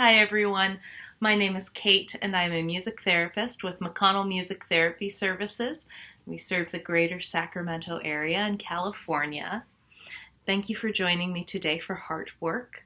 Hi everyone, my name is Kate and I'm a music therapist with McConnell Music Therapy Services. We serve the greater Sacramento area in California. Thank you for joining me today for Heart Work.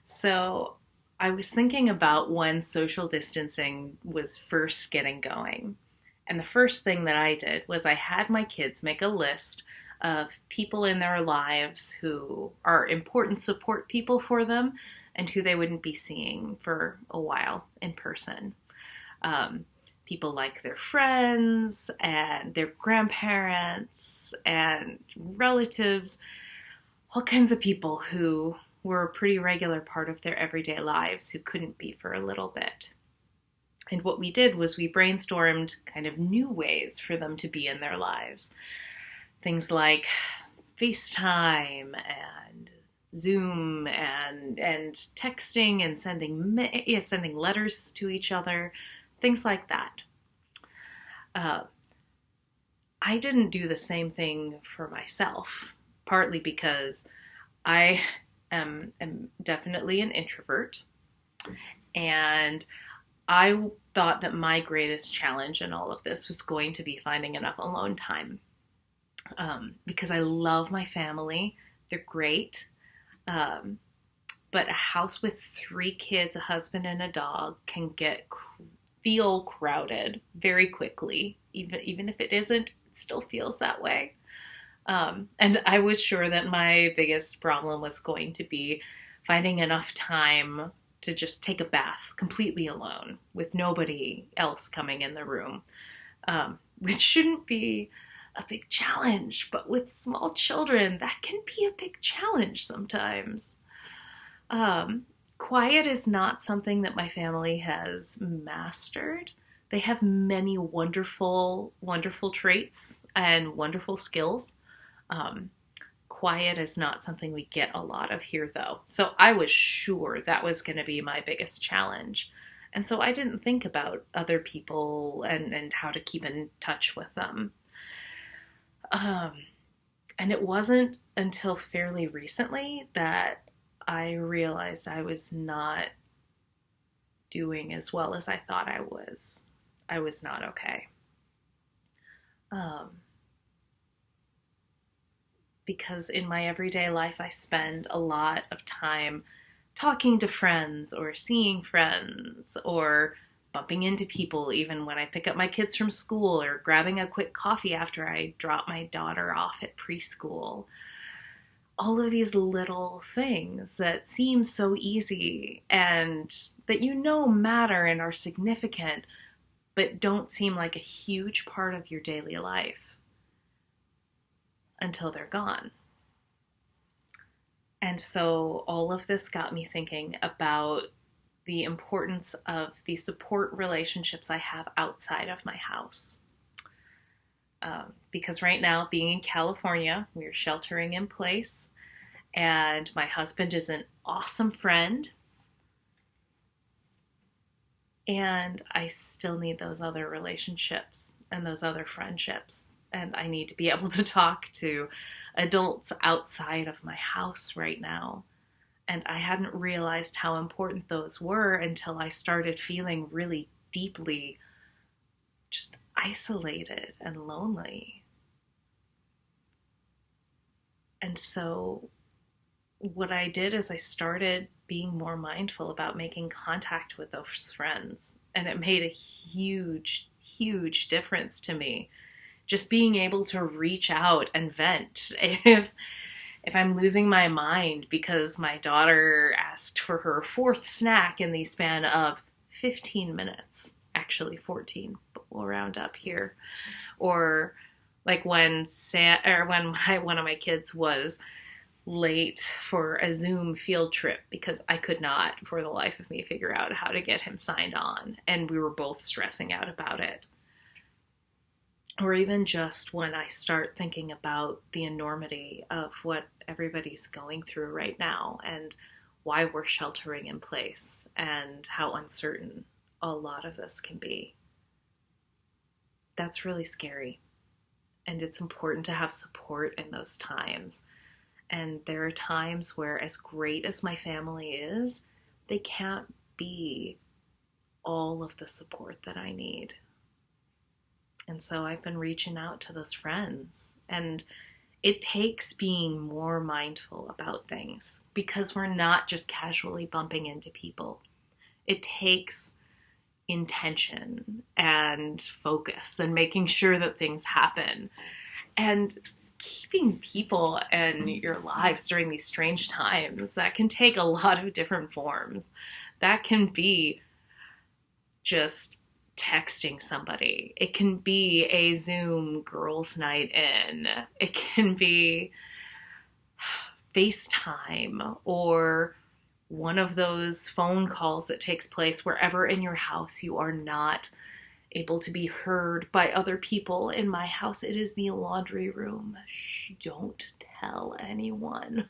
So I was thinking about when social distancing was first getting going. And the first thing that I did was I had my kids make a list of people in their lives who are important support people for them and who they wouldn't be seeing for a while in person. People like their friends and their grandparents and relatives, all kinds of people who were a pretty regular part of their everyday lives who couldn't be for a little bit. And what we did was we brainstormed kind of new ways for them to be in their lives. Things like FaceTime and Zoom and texting and sending letters to each other, things like that. I didn't do the same thing for myself, partly because I am definitely an introvert, and I thought that my greatest challenge in all of this was going to be finding enough alone time, because I love my family. They're great. But a house with 3 kids, a husband, and a dog can feel crowded very quickly. Even if it isn't, it still feels that way. And I was sure that my biggest problem was going to be finding enough time to just take a bath completely alone with nobody else coming in the room, which shouldn't be a big challenge, but with small children, that can be a big challenge sometimes. Quiet is not something that my family has mastered. They have many wonderful, wonderful traits and wonderful skills. Quiet is not something we get a lot of here, though. So I was sure that was going to be my biggest challenge. And so I didn't think about other people and how to keep in touch with them. And it wasn't until fairly recently that I realized I was not doing as well as I thought I was. I was not okay. Because in my everyday life, I spend a lot of time talking to friends or seeing friends or bumping into people even when I pick up my kids from school or grabbing a quick coffee after I drop my daughter off at preschool. All of these little things that seem so easy and that matter and are significant, but don't seem like a huge part of your daily life until they're gone. And so all of this got me thinking about the importance of the support relationships I have outside of my house. Because right now, being in California, we're sheltering in place, and my husband is an awesome friend, and I still need those other relationships and those other friendships, and I need to be able to talk to adults outside of my house right now. And I hadn't realized how important those were until I started feeling really deeply just isolated and lonely. And so what I did is I started being more mindful about making contact with those friends. And it made a huge, huge difference to me. Just being able to reach out and vent. If I'm losing my mind because my daughter asked for her 4th snack in the span of 15 minutes, actually 14, but we'll round up here. Or like when one of my kids was late for a Zoom field trip because I could not, for the life of me, figure out how to get him signed on, and we were both stressing out about it. Or even just when I start thinking about the enormity of what everybody's going through right now and why we're sheltering in place and how uncertain a lot of this can be. That's really scary. And it's important to have support in those times. And there are times where, as great as my family is, they can't be all of the support that I need. And so I've been reaching out to those friends, and it takes being more mindful about things because we're not just casually bumping into people. It takes intention and focus and making sure that things happen and keeping people in your lives during these strange times. That can take a lot of different forms. That can be just texting somebody. It can be a Zoom girls' night in. It can be FaceTime or one of those phone calls that takes place wherever in your house you are not able to be heard by other people. In my house, it is the laundry room. Shh, don't tell anyone.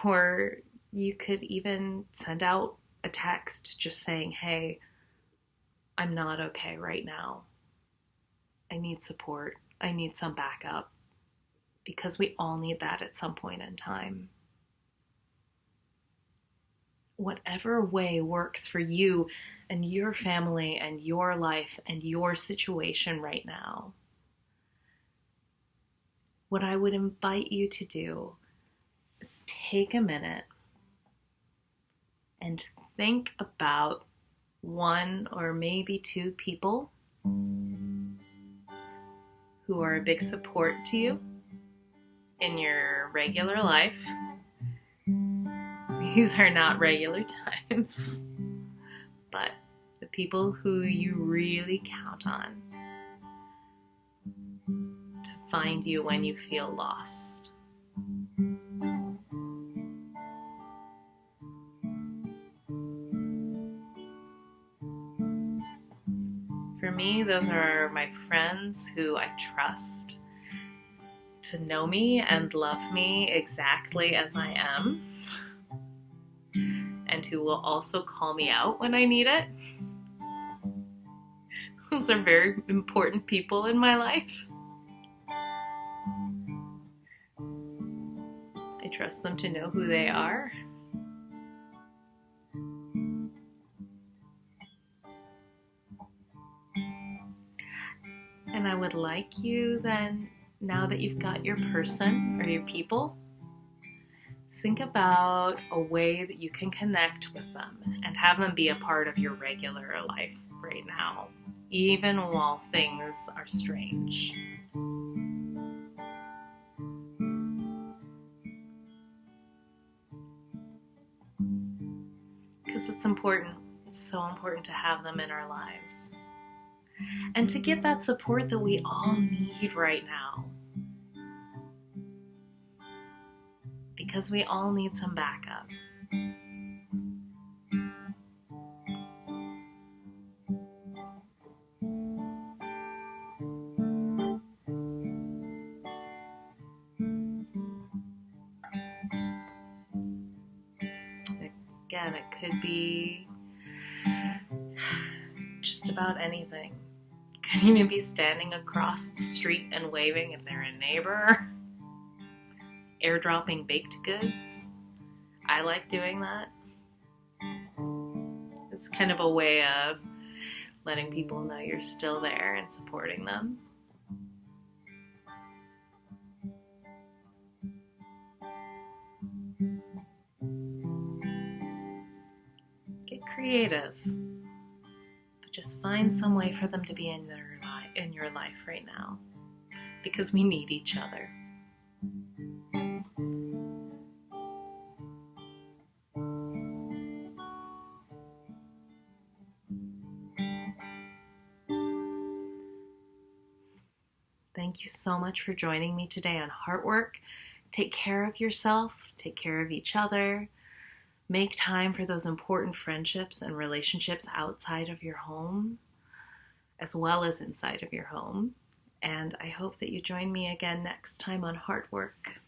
Or you could even send out a text just saying, hey, I'm not okay right now. I need support. I need some backup. Because we all need that at some point in time. Whatever way works for you and your family and your life and your situation right now. What I would invite you to do is take a minute and think about one or maybe two people who are a big support to you in your regular life. These are not regular times, but the people who you really count on to find you when you feel lost. For me, those are my friends who I trust to know me and love me exactly as I am, and who will also call me out when I need it. Those are very important people in my life. I trust them to know who they are. And I would like you then, now that you've got your person or your people, think about a way that you can connect with them and have them be a part of your regular life right now, even while things are strange. Because it's important. It's so important to have them in our lives. And to get that support that we all need right now. Because we all need some backup. Again, it could be just about anything. It could even be standing across the street and waving if they're a neighbor. Airdropping baked goods. I like doing that. It's kind of a way of letting people know you're still there and supporting them. Get creative. But just find some way for them to be in your life right now. Because we need each other. Thank you so much for joining me today on Heartwork. Take care of yourself, take care of each other, make time for those important friendships and relationships outside of your home, as well as inside of your home. And I hope that you join me again next time on Heartwork.